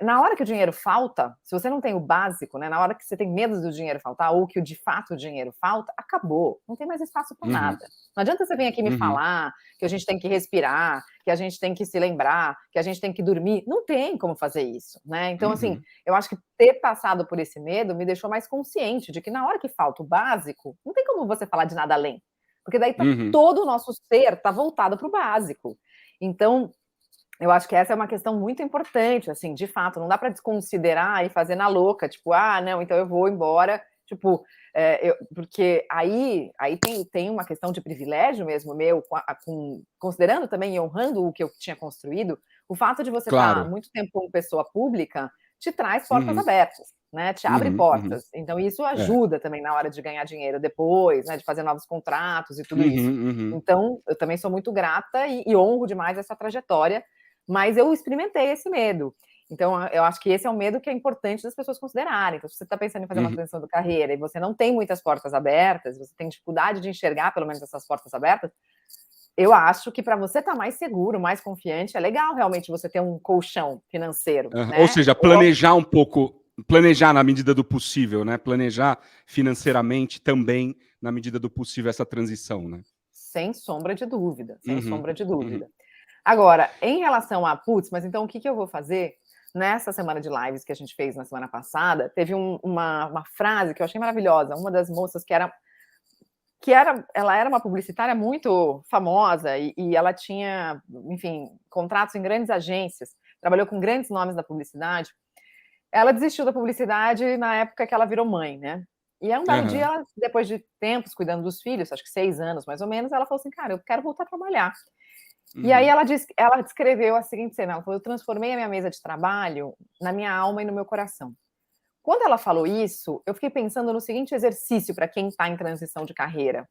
na hora que o dinheiro falta, se você não tem o básico, né? Na hora que você tem medo do dinheiro faltar, ou que de fato o dinheiro falta, acabou. Não tem mais espaço para nada. Não adianta você vir aqui me falar que a gente tem que respirar, que a gente tem que se lembrar, que a gente tem que dormir. Não tem como fazer isso, né? Então, assim, eu acho que ter passado por esse medo me deixou mais consciente de que na hora que falta o básico, não tem como você falar de nada além. Porque daí todo o nosso ser tá voltado para o básico. Então, eu acho que essa é uma questão muito importante, assim, de fato, não dá para desconsiderar e fazer na louca, tipo, não, então eu vou embora, tipo, porque aí tem uma questão de privilégio mesmo meu, considerando também e honrando o que eu tinha construído, o fato de você estar muito tempo como pessoa pública te traz portas abertas, né? Te abre portas. Então, isso ajuda também na hora de ganhar dinheiro depois, né? De fazer novos contratos e tudo isso. Então, eu também sou muito grata e honro demais essa trajetória, mas eu experimentei esse medo. Então, eu acho que esse é um medo que é importante das pessoas considerarem. Então, se você está pensando em fazer uma transição de carreira e você não tem muitas portas abertas, você tem dificuldade de enxergar, pelo menos, essas portas abertas, eu acho que para você estar mais seguro, mais confiante, é legal realmente você ter um colchão financeiro. Né? Ou seja, planejar um pouco, planejar na medida do possível, né? Planejar financeiramente também na medida do possível essa transição, né? Sem sombra de dúvida, sem sombra de dúvida. Agora, em relação a, mas então o que eu vou fazer? Nessa semana de lives que a gente fez na semana passada, teve uma frase que eu achei maravilhosa, uma das moças ela era uma publicitária muito famosa e ela tinha, enfim, contratos em grandes agências, trabalhou com grandes nomes da publicidade. Ela desistiu da publicidade na época que ela virou mãe, né? E um belo dia, ela, depois de tempos cuidando dos filhos, acho que 6 anos mais ou menos, ela falou assim, cara, eu quero voltar a trabalhar. E aí ela descreveu a seguinte cena, ela falou, eu transformei a minha mesa de trabalho na minha alma e no meu coração. Quando ela falou isso, eu fiquei pensando no seguinte exercício para quem está em transição de carreira.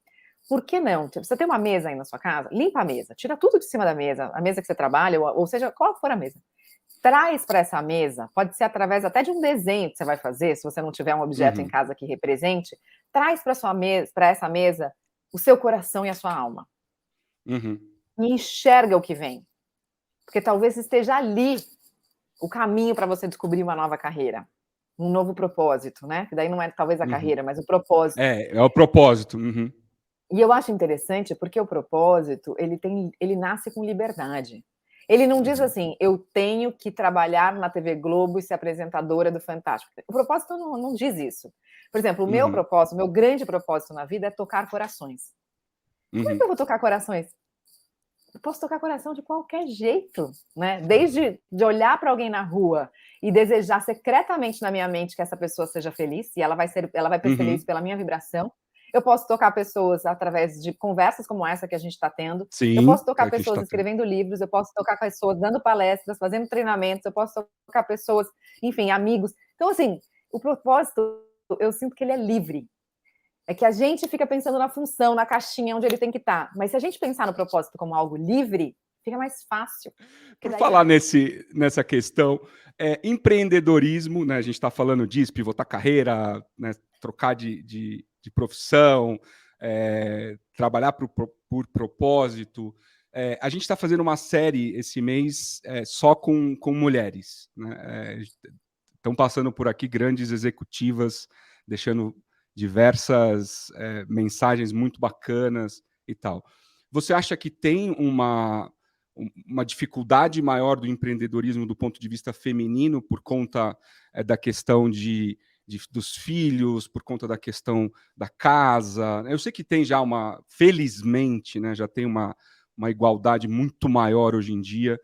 Por que não? Você tem uma mesa aí na sua casa? Limpa a mesa, tira tudo de cima da mesa, a mesa que você trabalha, ou seja, qual for a mesa. Traz para essa mesa, pode ser através até de um desenho que você vai fazer, se você não tiver um objeto em casa que represente, traz para essa mesa o seu coração e a sua alma. E enxerga o que vem. porque talvez esteja ali o caminho para você descobrir uma nova carreira, um novo propósito, né? Que daí não é talvez a carreira, mas o propósito. É o propósito. Uhum. E eu acho interessante porque o propósito, ele nasce com liberdade. Ele não diz assim, eu tenho que trabalhar na TV Globo e ser apresentadora do Fantástico. O propósito não diz isso. Por exemplo, o meu propósito, meu grande propósito na vida é tocar corações. Como é que eu vou tocar corações? Eu posso tocar coração de qualquer jeito, né? Desde de olhar para alguém na rua e desejar secretamente na minha mente que essa pessoa seja feliz, e ela vai perceber isso pela minha vibração. Eu posso tocar pessoas através de conversas como essa que a gente está tendo. Sim, eu posso tocar pessoas escrevendo livros, eu posso tocar pessoas dando palestras, fazendo treinamentos, eu posso tocar pessoas, enfim, amigos. Então, assim, o propósito, eu sinto que ele é livre. É que a gente fica pensando na função, na caixinha onde ele tem que estar. Mas se a gente pensar no propósito como algo livre, fica mais fácil. Por falar nessa questão, empreendedorismo, né? A gente está falando disso, pivotar carreira, né, trocar de profissão, trabalhar por propósito. A gente está fazendo uma série esse mês só com mulheres. Né? Estão passando por aqui grandes executivas, deixando diversas mensagens muito bacanas e tal. Você acha que tem uma dificuldade maior do empreendedorismo do ponto de vista feminino por conta da questão dos filhos, por conta da questão da casa? Eu sei que tem já felizmente, né, já tem uma igualdade muito maior hoje em dia,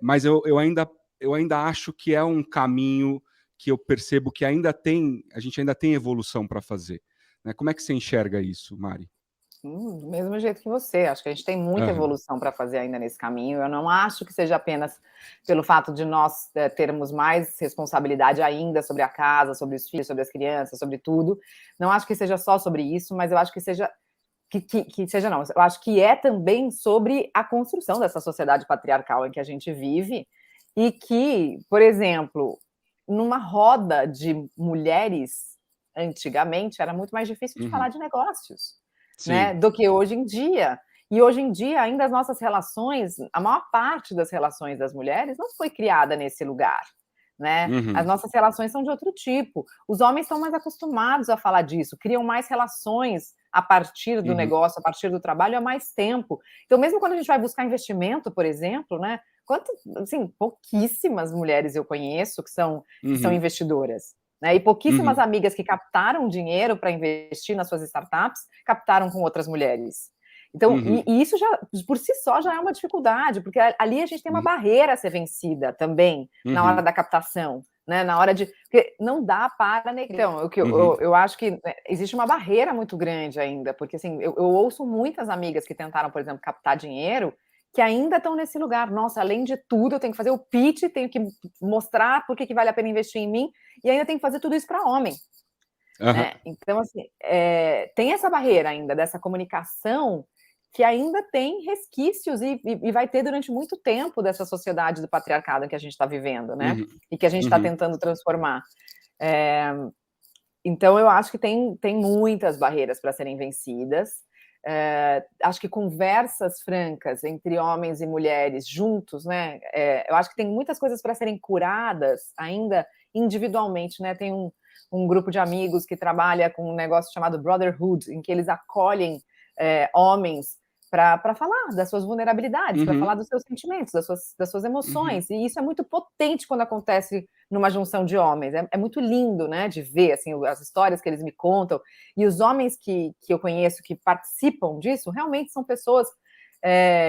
mas eu ainda acho que é um caminho que eu percebo que a gente ainda tem evolução para fazer. Né? Como é que você enxerga isso, Mari? Do mesmo jeito que você, acho que a gente tem muita evolução para fazer ainda nesse caminho. Eu não acho que seja apenas pelo fato de nós termos mais responsabilidade ainda sobre a casa, sobre os filhos, sobre as crianças, sobre tudo. Não acho que seja só sobre isso, mas eu acho que seja não. Eu acho que é também sobre a construção dessa sociedade patriarcal em que a gente vive e que, por exemplo, numa roda de mulheres, antigamente, era muito mais difícil de falar de negócios, né, do que hoje em dia. E hoje em dia, ainda as nossas relações, a maior parte das relações das mulheres não foi criada nesse lugar, né? As nossas relações são de outro tipo. Os homens estão mais acostumados a falar disso, criam mais relações a partir do negócio, a partir do trabalho há mais tempo. Então, mesmo quando a gente vai buscar investimento, por exemplo, né? Assim, pouquíssimas mulheres eu conheço que são investidoras, né? E pouquíssimas amigas que captaram dinheiro para investir nas suas startups captaram com outras mulheres. Então, e isso já, por si só, já é uma dificuldade, porque ali a gente tem uma barreira a ser vencida também, na hora da captação, né? Na hora de... Porque não dá para... Então, eu acho que existe uma barreira muito grande ainda, porque assim, eu ouço muitas amigas que tentaram, por exemplo, captar dinheiro, que ainda estão nesse lugar. Nossa, além de tudo, eu tenho que fazer o pitch, tenho que mostrar por que vale a pena investir em mim, e ainda tenho que fazer tudo isso para homem. Né? Então, assim, tem essa barreira ainda, dessa comunicação, que ainda tem resquícios e vai ter durante muito tempo dessa sociedade do patriarcado que a gente está vivendo, né? E que a gente está tentando transformar. Então, eu acho que tem muitas barreiras para serem vencidas. Acho que conversas francas entre homens e mulheres juntos, né? Eu acho que tem muitas coisas para serem curadas ainda individualmente, né? Tem um grupo de amigos que trabalha com um negócio chamado Brotherhood, em que eles acolhem homens para falar das suas vulnerabilidades, para falar dos seus sentimentos, das suas emoções. E isso é muito potente quando acontece numa junção de homens. É muito lindo, né, de ver assim, as histórias que eles me contam. E os homens que eu conheço que participam disso realmente são pessoas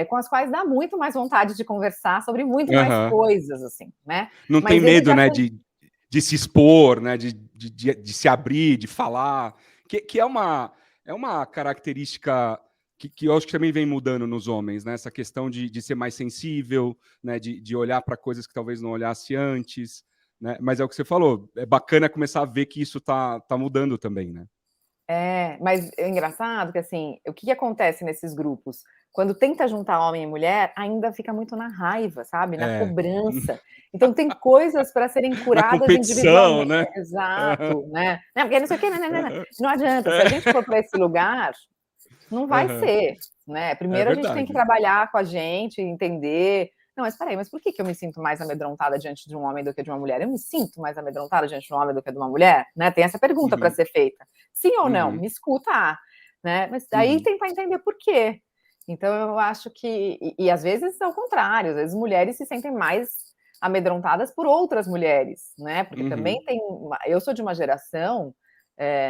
com as quais dá muito mais vontade de conversar sobre muito mais coisas, assim, né? Não tem medo, né, de se expor, né, de se abrir, de falar, que é uma característica que eu acho que também vem mudando nos homens, né? Essa questão de ser mais sensível, né? De olhar para coisas que talvez não olhasse antes, né? Mas é o que você falou, é bacana começar a ver que isso tá mudando também, né? Mas é engraçado que, assim, o que acontece nesses grupos? Quando tenta juntar homem e mulher, ainda fica muito na raiva, sabe? Na cobrança. Então, tem coisas para serem curadas individualmente. Né? Exato, né? Não, porque não sei o que, não adianta. Se a gente for para esse lugar, não vai ser, né? Primeiro a gente tem que trabalhar com a gente, entender, Não, mas peraí, mas por que eu me sinto mais amedrontada diante de um homem do que de uma mulher? Eu me sinto mais amedrontada diante de um homem do que de uma mulher? Né? Tem essa pergunta para ser feita. Sim ou não? Me escuta, né? Mas daí tentar entender por quê. Então, eu acho que... E às vezes é o contrário. Às vezes mulheres se sentem mais amedrontadas por outras mulheres, né? Porque também tem... Eu sou de uma geração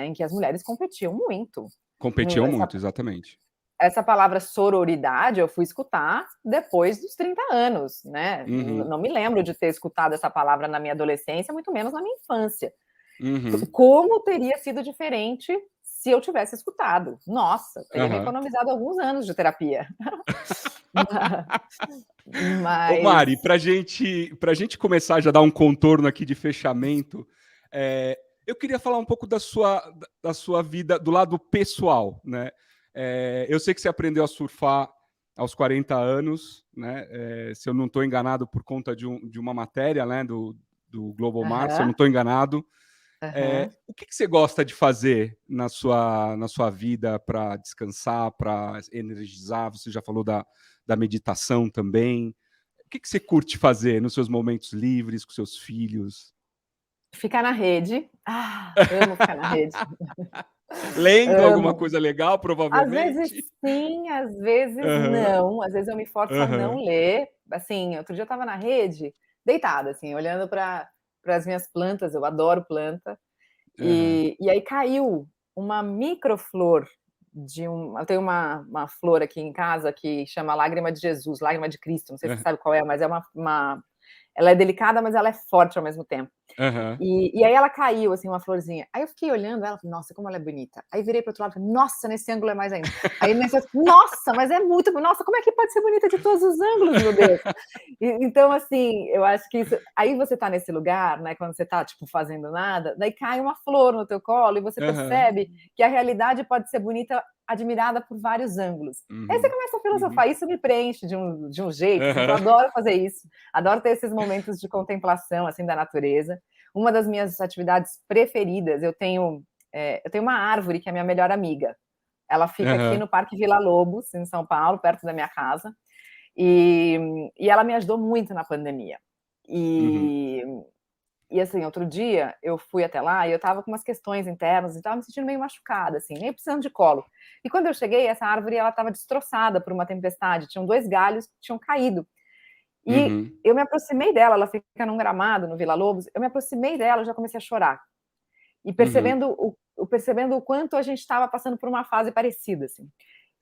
em que as mulheres competiam muito. Competiam muito, exatamente. Essa palavra sororidade eu fui escutar depois dos 30 anos, né? Não me lembro de ter escutado essa palavra na minha adolescência, muito menos na minha infância. Como teria sido diferente se eu tivesse escutado? Nossa, teria me economizado alguns anos de terapia. Ô Mari, para gente começar a já dar um contorno aqui de fechamento, eu queria falar um pouco da sua vida, do lado pessoal, né? Eu sei que você aprendeu a surfar aos 40 anos, né? Se eu não estou enganado, por conta de uma matéria, né? Do Global Market, se eu não estou enganado. O que você gosta de fazer na sua vida para descansar, para energizar? Você já falou da meditação também. O que você curte fazer nos seus momentos livres, com seus filhos? Ficar na rede. Amo ficar na rede. Lendo alguma coisa legal, provavelmente? Às vezes sim, às vezes não. Às vezes eu me forço a não ler. Assim, outro dia eu estava na rede, deitada, assim, olhando para as minhas plantas. Eu adoro planta. E aí caiu uma microflor eu tenho uma flor aqui em casa que chama Lágrima de Jesus, Lágrima de Cristo. Não sei se você sabe qual é, mas é ela é delicada, mas ela é forte ao mesmo tempo. E aí ela caiu, assim, uma florzinha. Aí eu fiquei olhando ela, falei, nossa, como ela é bonita. Aí virei para o outro lado, falei, nossa, nesse ângulo é mais ainda. Aí nesse outro, nossa, mas é muito, nossa, como é que pode ser bonita de todos os ângulos, meu Deus? Então, assim, eu acho que isso... Aí você tá nesse lugar, né, quando você tá, tipo, fazendo nada, daí cai uma flor no teu colo e você percebe que a realidade pode ser bonita, admirada por vários ângulos. Aí você começa a filosofar, isso me preenche de um jeito, assim, eu adoro fazer isso, adoro ter esses momentos de contemplação, assim, da natureza. Uma das minhas atividades preferidas, eu tenho uma árvore que é a minha melhor amiga, ela fica aqui no Parque Vila Lobos, em São Paulo, perto da minha casa, e ela me ajudou muito na pandemia, E assim, outro dia eu fui até lá e eu tava com umas questões internas e tava me sentindo meio machucada, assim, meio precisando de colo. E quando eu cheguei, essa árvore, ela tava destroçada por uma tempestade, tinham 2 galhos que tinham caído. E eu me aproximei dela, ela fica num gramado no Vila Lobos, eu me aproximei dela, já comecei a chorar. E percebendo o quanto a gente estava passando por uma fase parecida, assim.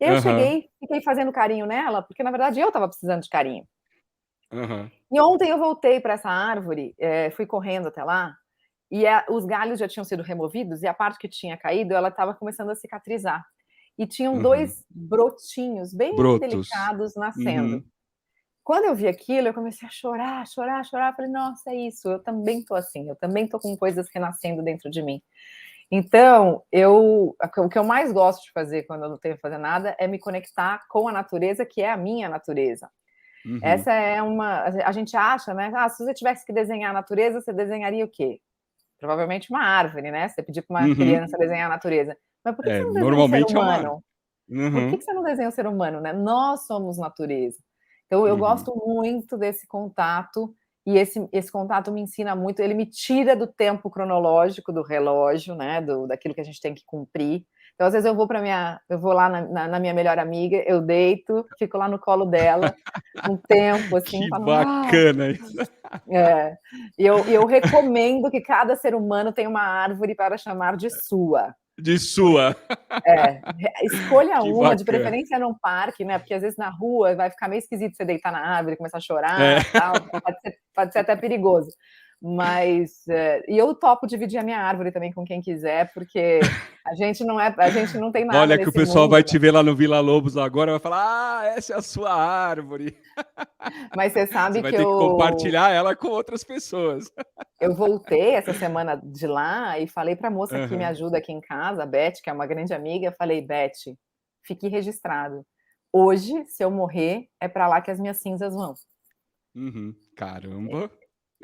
E aí eu cheguei, fiquei fazendo carinho nela, porque na verdade eu estava precisando de carinho. E ontem eu voltei para essa árvore, fui correndo até lá, e os galhos já tinham sido removidos, e a parte que tinha caído, ela estava começando a cicatrizar. E tinham 2 brotinhos bem delicados nascendo. Quando eu vi aquilo, eu comecei a chorar. Falei, nossa, é isso, eu também estou assim, eu também estou com coisas renascendo dentro de mim. Então, o que eu mais gosto de fazer quando eu não tenho que fazer nada é me conectar com a natureza, que é a minha natureza. Essa é a gente acha, né? Se você tivesse que desenhar a natureza, você desenharia o quê? Provavelmente uma árvore, né? Você pedir para uma criança desenhar a natureza. Mas por que você não desenha o ser humano? Por que você não desenha o ser humano, né? Nós somos natureza. Então, eu gosto muito desse contato, e esse contato me ensina muito, ele me tira do tempo cronológico do relógio, né? Daquilo que a gente tem que cumprir. Então, às vezes eu vou lá na minha melhor amiga, eu deito, fico lá no colo dela, um tempo, assim. Que bacana isso. E eu recomendo que cada ser humano tenha uma árvore para chamar de sua. De sua. Escolha uma, de preferência num parque, né? Porque às vezes na rua vai ficar meio esquisito você deitar na árvore, começar a chorar, tal. Pode ser até perigoso. Mas e eu topo dividir a minha árvore também com quem quiser, porque a gente não tem nada. Olha que o pessoal vai te ver lá no Vila Lobos agora, vai falar, essa é a sua árvore. Mas você sabe você vai ter que compartilhar ela com outras pessoas. Eu voltei essa semana de lá e falei para a moça que me ajuda aqui em casa, a Beth, que é uma grande amiga, eu falei, Beth, fique registrado. Hoje, se eu morrer, é para lá que as minhas cinzas vão. Caramba!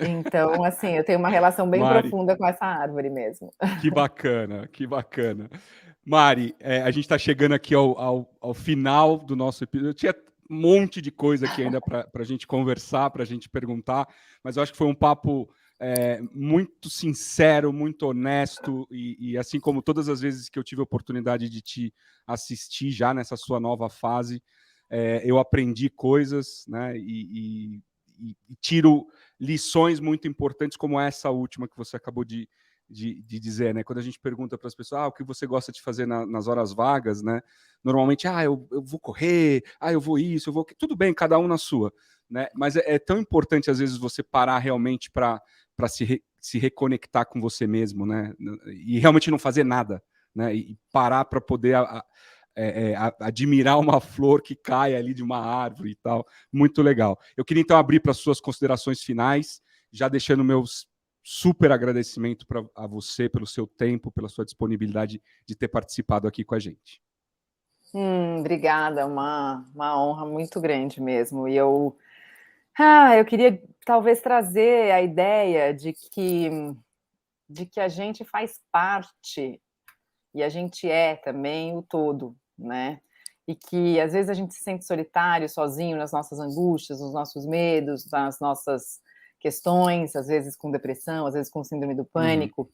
Então, assim, eu tenho uma relação bem profunda com essa árvore mesmo. Que bacana, que bacana. Mari, a gente está chegando aqui ao final do nosso episódio. Eu tinha um monte de coisa aqui ainda para a gente conversar, para a gente perguntar, mas eu acho que foi um papo muito sincero, muito honesto, e assim como todas as vezes que eu tive a oportunidade de te assistir já nessa sua nova fase, eu aprendi coisas, né, e tiro lições muito importantes como essa última que você acabou de dizer, né? Quando a gente pergunta para as pessoas o que você gosta de fazer nas horas vagas, né? Normalmente, eu vou correr, eu vou isso, eu vou... Tudo bem, cada um na sua, né? Mas é tão importante, às vezes, você parar realmente para se reconectar com você mesmo, né? E realmente não fazer nada, né? E parar para poder admirar uma flor que cai ali de uma árvore e tal. Muito legal. Eu queria, então, abrir para as suas considerações finais, já deixando meus super agradecimento a você pelo seu tempo, pela sua disponibilidade de ter participado aqui com a gente. Obrigada, uma honra muito grande mesmo. E eu queria talvez trazer a ideia de que a gente faz parte e a gente é também o todo, né? E que às vezes a gente se sente solitário, sozinho nas nossas angústias, nos nossos medos, nas nossas questões, às vezes com depressão, às vezes com síndrome do pânico.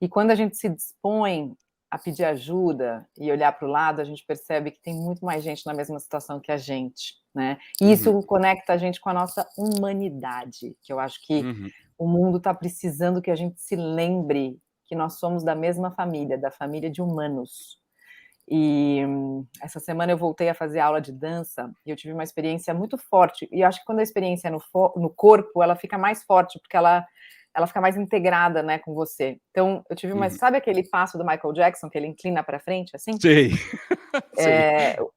E quando a gente se dispõe a pedir ajuda e olhar para o lado, a gente percebe que tem muito mais gente na mesma situação que a gente, né? E isso conecta a gente com a nossa humanidade, que eu acho que o mundo está precisando que a gente se lembre que nós somos da mesma família, da família de humanos. E essa semana eu voltei a fazer aula de dança e eu tive uma experiência muito forte. E eu acho que quando a experiência é no corpo, ela fica mais forte, porque ela fica mais integrada, né, com você. Então, eu tive sabe aquele passo do Michael Jackson, que ele inclina para frente, assim? Sei.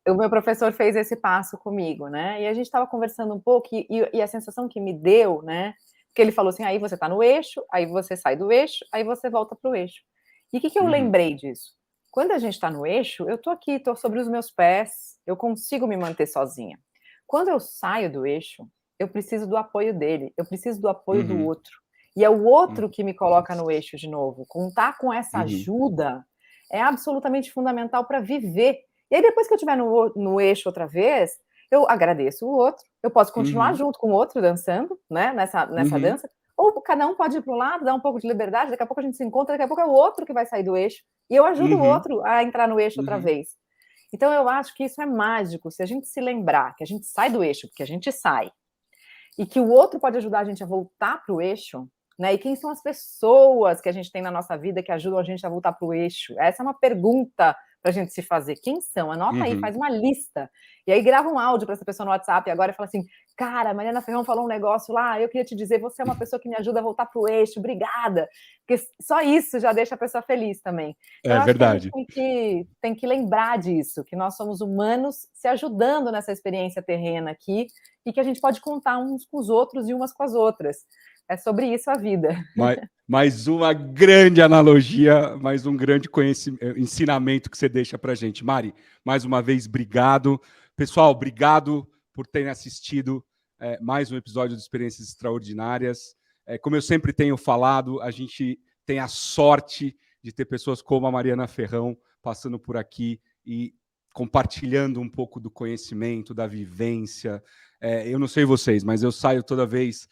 O meu professor fez esse passo comigo, né? E a gente estava conversando um pouco e a sensação que me deu, né? Porque ele falou assim, aí você está no eixo, aí você sai do eixo, aí você volta para o eixo. E o que eu lembrei disso? Quando a gente está no eixo, eu estou aqui, estou sobre os meus pés, eu consigo me manter sozinha. Quando eu saio do eixo, eu preciso do apoio dele, eu preciso do apoio do outro. E é o outro que me coloca no eixo de novo. Contar com essa ajuda é absolutamente fundamental para viver. E aí, depois que eu estiver no eixo outra vez, eu agradeço o outro, eu posso continuar junto com o outro dançando, né, nessa dança, ou cada um pode ir para um lado, dar um pouco de liberdade, daqui a pouco a gente se encontra, daqui a pouco é o outro que vai sair do eixo, e eu ajudo o outro a entrar no eixo outra vez. Então, eu acho que isso é mágico, se a gente se lembrar que a gente sai do eixo, porque a gente sai, e que o outro pode ajudar a gente a voltar para o eixo, né? E quem são as pessoas que a gente tem na nossa vida que ajudam a gente a voltar para o eixo? Essa é uma pergunta para a gente se fazer. Quem são? Anota aí, faz uma lista. E aí grava um áudio para essa pessoa no WhatsApp agora e fala assim, cara, a Mariana Ferrão falou um negócio lá, eu queria te dizer, você é uma pessoa que me ajuda a voltar para o eixo, obrigada. Porque só isso já deixa a pessoa feliz também. Então, eu acho verdade. que a gente tem que lembrar disso, que nós somos humanos se ajudando nessa experiência terrena aqui e que a gente pode contar uns com os outros e umas com as outras. É sobre isso a vida. Mais uma grande analogia, mais um grande ensinamento que você deixa para a gente. Mari, mais uma vez, obrigado. Pessoal, obrigado por terem assistido mais um episódio de Experiências Extraordinárias. Como eu sempre tenho falado, a gente tem a sorte de ter pessoas como a Mariana Ferrão passando por aqui e compartilhando um pouco do conhecimento, da vivência. Eu não sei vocês, mas eu saio toda vez...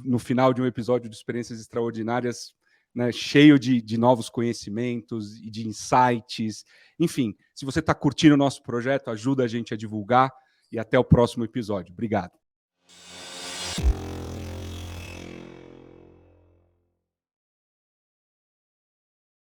no final de um episódio de Experiências Extraordinárias, né, cheio de novos conhecimentos e de insights. Enfim, se você está curtindo o nosso projeto, ajuda a gente a divulgar e até o próximo episódio. Obrigado.